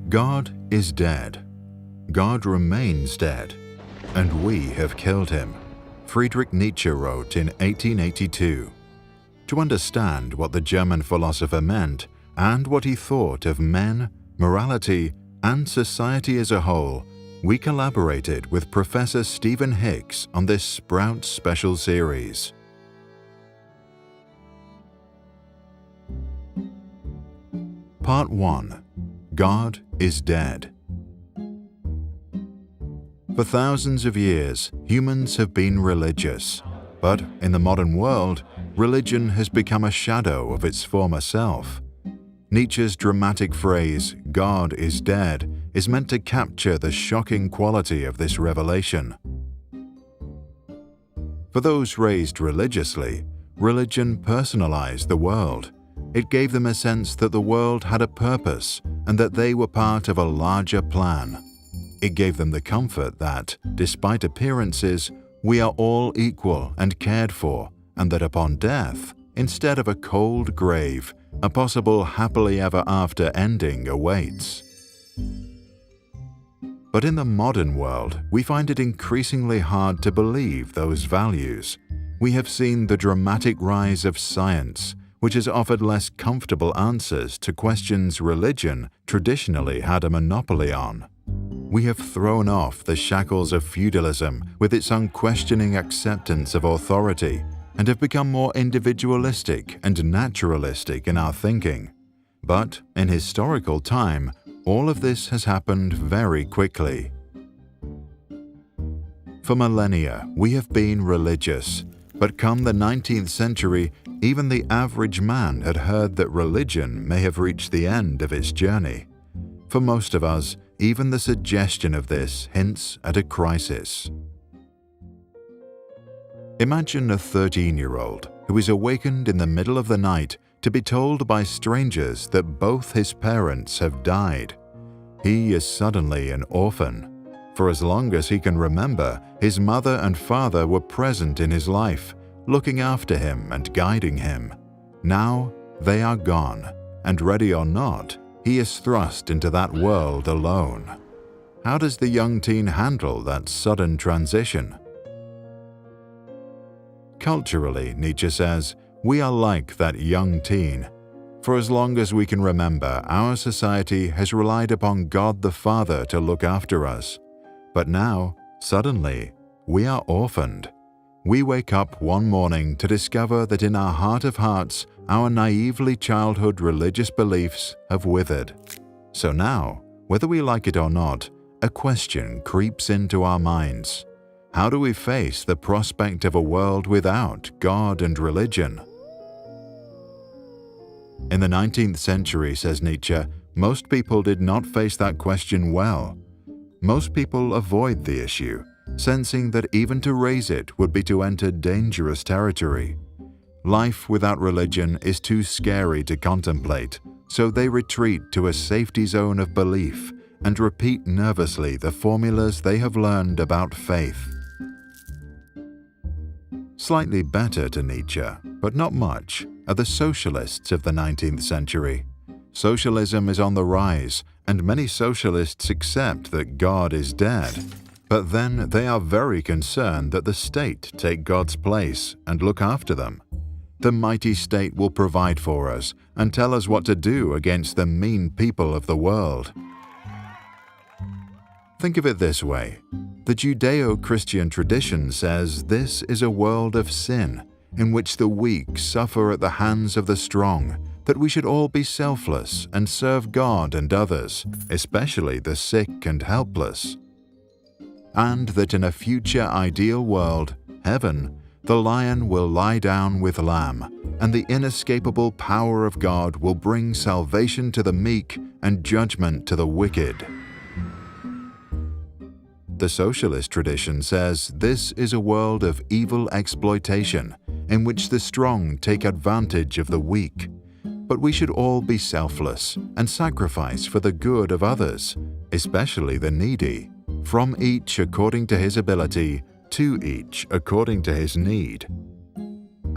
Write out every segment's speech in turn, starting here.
God is dead. God remains dead, and we have killed him, Friedrich Nietzsche wrote in 1882. To understand what the German philosopher meant and what he thought of men, morality, and society as a whole, we collaborated with Professor Stephen Hicks on this Sprout special series. Part 1. God is Dead. For thousands of years, humans have been religious, but in the modern world, religion has become a shadow of its former self. Nietzsche's dramatic phrase, "God is dead," is meant to capture the shocking quality of this revelation. For those raised religiously, religion personalized the world. It gave them a sense that the world had a purpose and that they were part of a larger plan. It gave them the comfort that, despite appearances, we are all equal and cared for, and that upon death, instead of a cold grave, a possible happily ever after ending awaits. But in the modern world, we find it increasingly hard to believe those values. We have seen the dramatic rise of science, which has offered less comfortable answers to questions religion traditionally had a monopoly on. We have thrown off the shackles of feudalism with its unquestioning acceptance of authority and have become more individualistic and naturalistic in our thinking. But in historical time, all of this has happened very quickly. For millennia, we have been religious, but come the 19th century, even the average man had heard that religion may have reached the end of its journey. For most of us, even the suggestion of this hints at a crisis. Imagine a 13-year-old who is awakened in the middle of the night to be told by strangers that both his parents have died. He is suddenly an orphan. For as long as he can remember, his mother and father were present in his life, looking after him and guiding him. Now they are gone, and ready or not, he is thrust into that world alone. How does the young teen handle that sudden transition? Culturally, Nietzsche says, we are like that young teen. For as long as we can remember, our society has relied upon God the Father to look after us. But now, suddenly, we are orphaned. We wake up one morning to discover that in our heart of hearts, our naively childhood religious beliefs have withered. So now, whether we like it or not, a question creeps into our minds. How do we face the prospect of a world without God and religion? In the 19th century, says Nietzsche, most people did not face that question well. Most people avoid the issue, sensing that even to raise it would be to enter dangerous territory. Life without religion is too scary to contemplate, so they retreat to a safety zone of belief and repeat nervously the formulas they have learned about faith. Slightly better to Nietzsche, but not much, are the socialists of the 19th century. Socialism is on the rise, and many socialists accept that God is dead. But then they are very concerned that the state take God's place and look after them. The mighty state will provide for us and tell us what to do against the mean people of the world. Think of it this way. The Judeo-Christian tradition says this is a world of sin, in which the weak suffer at the hands of the strong, that we should all be selfless and serve God and others, especially the sick and helpless. And that in a future ideal world, heaven, the lion will lie down with lamb, and the inescapable power of God will bring salvation to the meek and judgment to the wicked. The socialist tradition says this is a world of evil exploitation, in which the strong take advantage of the weak. But we should all be selfless and sacrifice for the good of others, especially the needy, from each according to his ability, to each according to his need.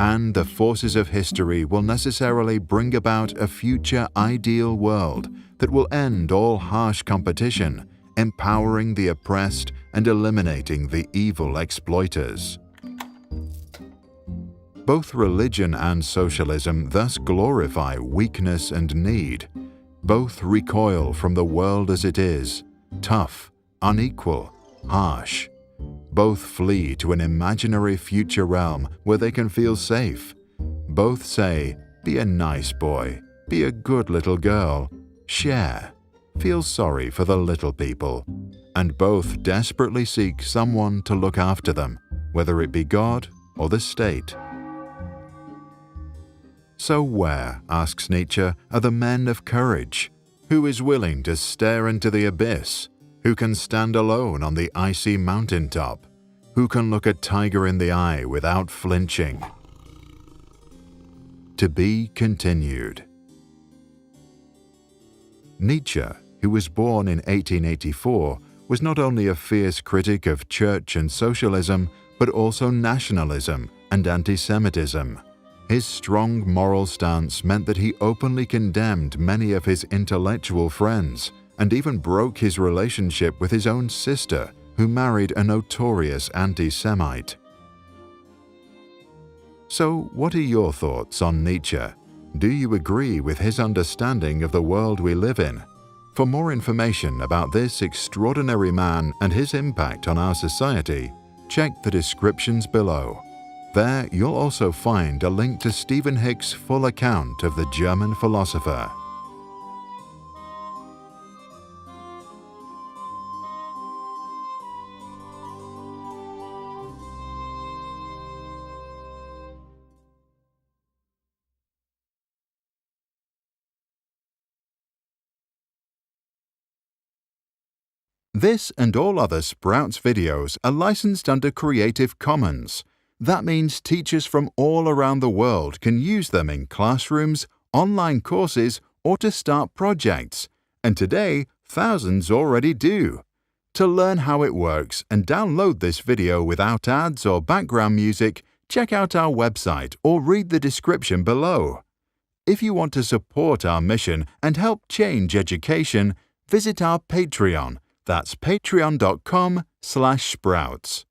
and the forces of history will necessarily bring about a future ideal world that will end all harsh competition, empowering the oppressed and eliminating the evil exploiters. Both religion and socialism thus glorify weakness and need. Both recoil from the world as it is, tough, unequal, harsh. Both flee to an imaginary future realm where they can feel safe. Both say, be a nice boy, be a good little girl, share, feel sorry for the little people. And both desperately seek someone to look after them, whether it be God or the state. So where, asks Nietzsche, are the men of courage? Who is willing to stare into the abyss? Who can stand alone on the icy mountaintop? Who can look a tiger in the eye without flinching? To be continued. Nietzsche, who was born in 1884, was not only a fierce critic of church and socialism, but also nationalism and anti-Semitism. His strong moral stance meant that he openly condemned many of his intellectual friends and even broke his relationship with his own sister, who married a notorious anti-Semite. So, what are your thoughts on Nietzsche? Do you agree with his understanding of the world we live in? For more information about this extraordinary man and his impact on our society, check the descriptions below. There you'll also find a link to Stephen Hick's full account of the German philosopher. This and all other Sprouts videos are licensed under Creative Commons. That means teachers from all around the world can use them in classrooms, online courses, or to start projects. And today, thousands already do. To learn how it works and download this video without ads or background music, check out our website or read the description below. If you want to support our mission and help change education, visit our Patreon. That's patreon.com/sprouts.